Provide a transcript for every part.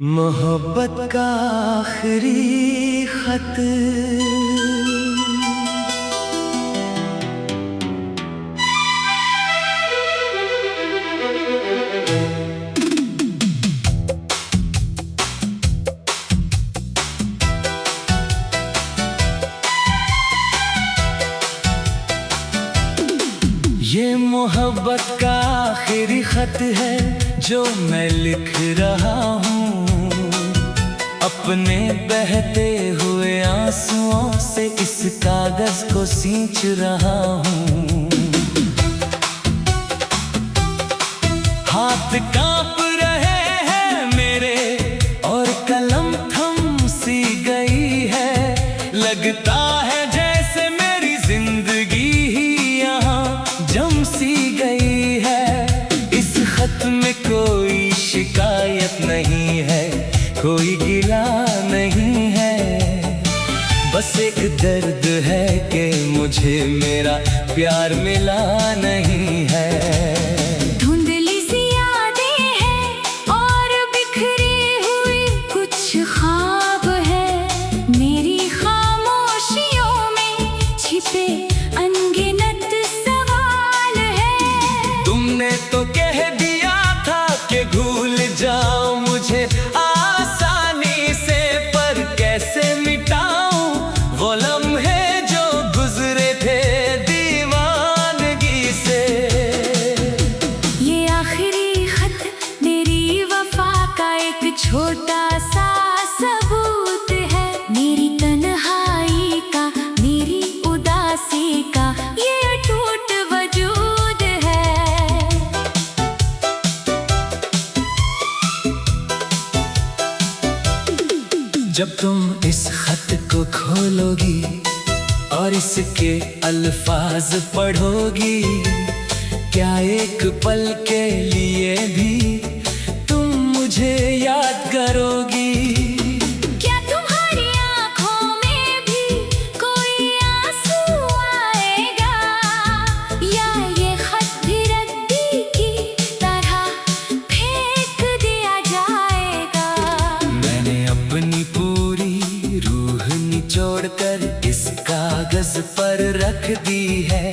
मोहब्बत का आखिरी खत। ये मोहब्बत का आखिरी खत है जो मैं लिख रहा हूँ, अपने बहते हुए आंसुओं से इस कागज को सींच रहा हूँ। हाथ कांप रहे हैं मेरे और कलम थम सी गई है, लगता है जैसे मेरी जिंदगी ही यहाँ जम सी गई है। इस खत में कोई शिकायत नहीं है, कोई गिला नहीं है, बस एक दर्द है कि मुझे मेरा प्यार मिला नहीं है। धुंधली सी यादें हैं और बिखरी हुई कुछ ख्वाब है, मेरी खामोशियों में छिपे अनगिनत सवाल है। तुमने तो कह दिया था कि भूल जाओ मुझे आसानी से, पर कैसे मिटाऊं वो लम्हे जो गुजरे थे दीवानगी से। ये आखिरी खत मेरी वफा का एक छोटा सा सबूत है, मेरी तन्हाई का, मेरी उदासी का ये अटूट वजूद है। जब तुम इस खत को खोलोगी और इसके अल्फाज पढ़ोगी, क्या एक पल के लिए भी तुम मुझे याद करोगी? क्या तुम्हारी आँखों में भी कोई आंसू आएगा, या ये खत भी रद्दी की तरह फेंक दिया जाएगा? मैंने अपनी पूरी रूह निचोड़ कर इस कागज पर रख दी है,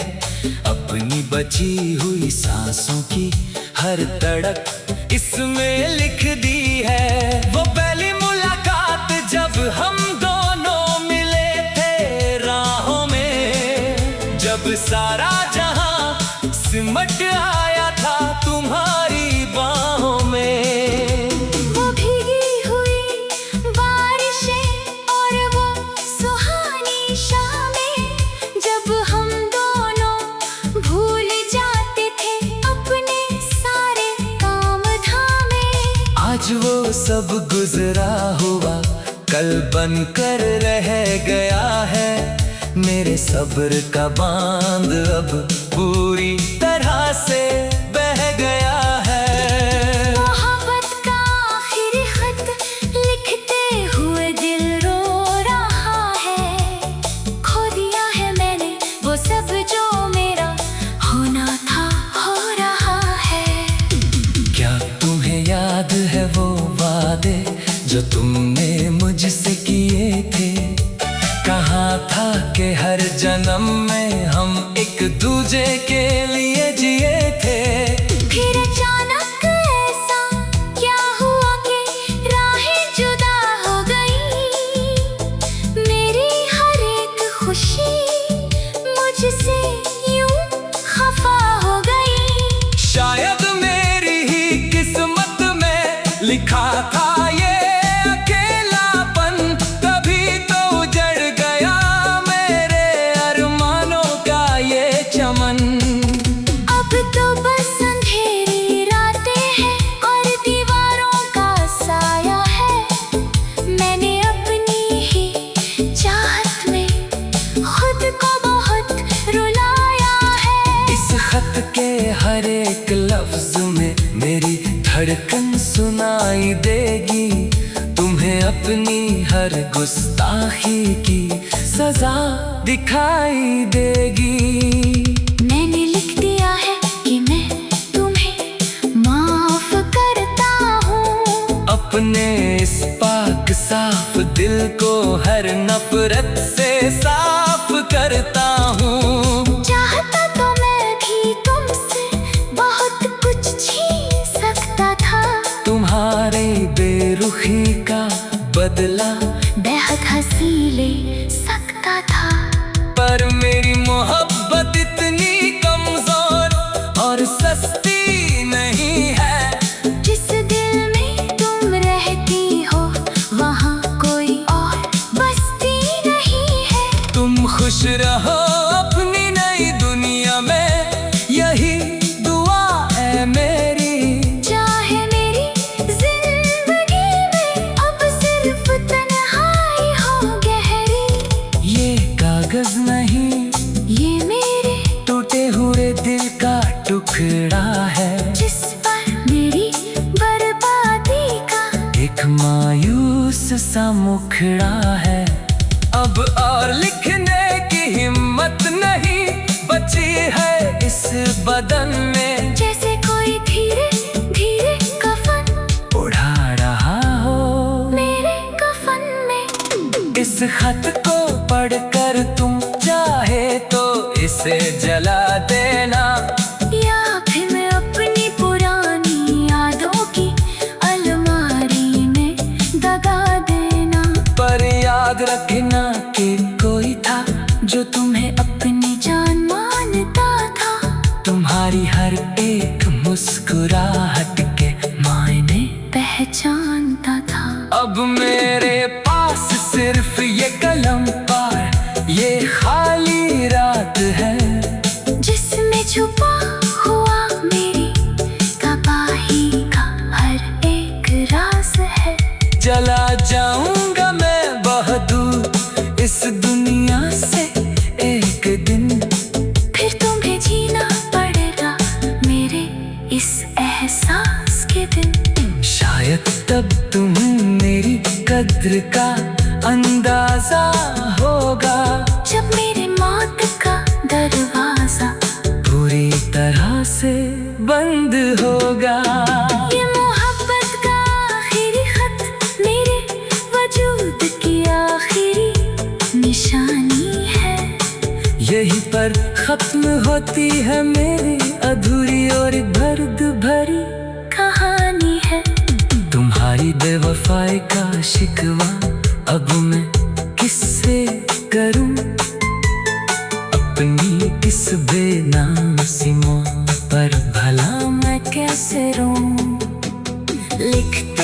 अपनी बची हुई सांसों की हर तड़प इसमें लिख दी है। वो पहली मुलाकात जब हम दोनों मिले थे राहों में, जब सारा जहां सिमट आया था तुम्हारी बाहों में। वो भीगी हुई बारिशें और वो सुहानी शामें, जब हम दोनों भूल जाते थे अपने सारे काम धामे। आज वो सब गुजरा हुआ कल बन कर रह गया है, मेरे सब्र का बांध अब पूरी तरह से बह गया है। मोहब्बत का आखिरी खत लिखते हुए दिल रो रहा है, खो दिया है मैंने वो सब जो मेरा होना था, हो रहा है। क्या तुम्हें याद है वो वादे जो तुमने मुझसे किए थे? कहा था कि हर जन्म में हम एक दूजे के लिए जिए थे। फिर अचानक ऐसा क्या हुआ कि राहें जुदा हो गई, मेरी हर एक खुशी मुझसे यूं खफा हो गई। शायद मेरी ही किस्मत में लिखा था ये अकेलापन, तभी तो उजड़ गया मेरे अरमानों का ये चमन। अब तो बस अंधेरी रातें हैं और दीवारों का साया है, मैंने अपनी ही चाहत में खुद को बहुत रुलाया है। इस खत के हर एक लफ्ज में मेरी धड़कन सुनाई देगी, तुम्हें अपनी हर गुस्ताखी की सजा दिखाई देगी। मैंने लिख दिया है कि मैं तुम्हें माफ करता हूँ, अपने अपने इस पाक साफ दिल को हर नफरत से साफ करता हूँ। चाहता तो मैं भी तुमसे बहुत कुछ छीन सकता था, तुम्हारे बेरुखी का बदला बेहद हंसी ले सकता था। पर मेरी मोहब्बत इतनी कमजोर और सस्ती नहीं है। जिस दिल में तुम रहती हो वहाँ कोई और बस्ती नहीं है। तुम खुश रहो अपनी नई दुनिया में, यही दुआ है मेरी। चाहे मेरी जिंदगी में अब सिर्फ तन्हाई हो गहरी। ये कागज नहीं, ये मेरे टूटे हुए दिल का टुकड़ा है, जिस पर मेरी बर्बादी का एक मायूस सा मुखड़ा है। अब और लिखने की हिम्मत नहीं बची है इस बदन में। जैसे कोई धीरे धीरे कफन उड़ा रहा हो मेरे कफन में। इस खत को पढ़कर तुम चाहे तो इसे जला देना, या फिर मैं अपनी पुरानी यादों की अलमारी में दगा देना। पर याद रखना कि कोई था जो तुम्हें अपनी जान मानता था, तुम्हारी हर एक मुस्कुराहट के मायने पहचानता था। अब मेरे पास सिर्फ ये कलम पर ये खाली रात है, जिसमें छुपा हुआ मेरी तबाही का हर एक राज है। चला जाऊंगा मैं बहुत दूर इस दुनिया से एक दिन, फिर तुम्हें जीना पड़ेगा मेरे इस एहसास के बिन। शायद तब तुम मेरी कद्र का अंदाजा होगा, जब मेरी मौत का दरवाजा पूरी तरह से बंद होगा। ये मोहब्बत का आखिरी खत मेरे वजूद की आखिरी निशानी है। यहीं पर खत्म होती है मेरी अधूरी और दर्द भरी कहानी है। तुम्हारी बेवफाई का शिकवा अब मैं किससे करूं, अपनी किस बेनाम सी मौत पर भला मैं कैसे रोऊं। लिखते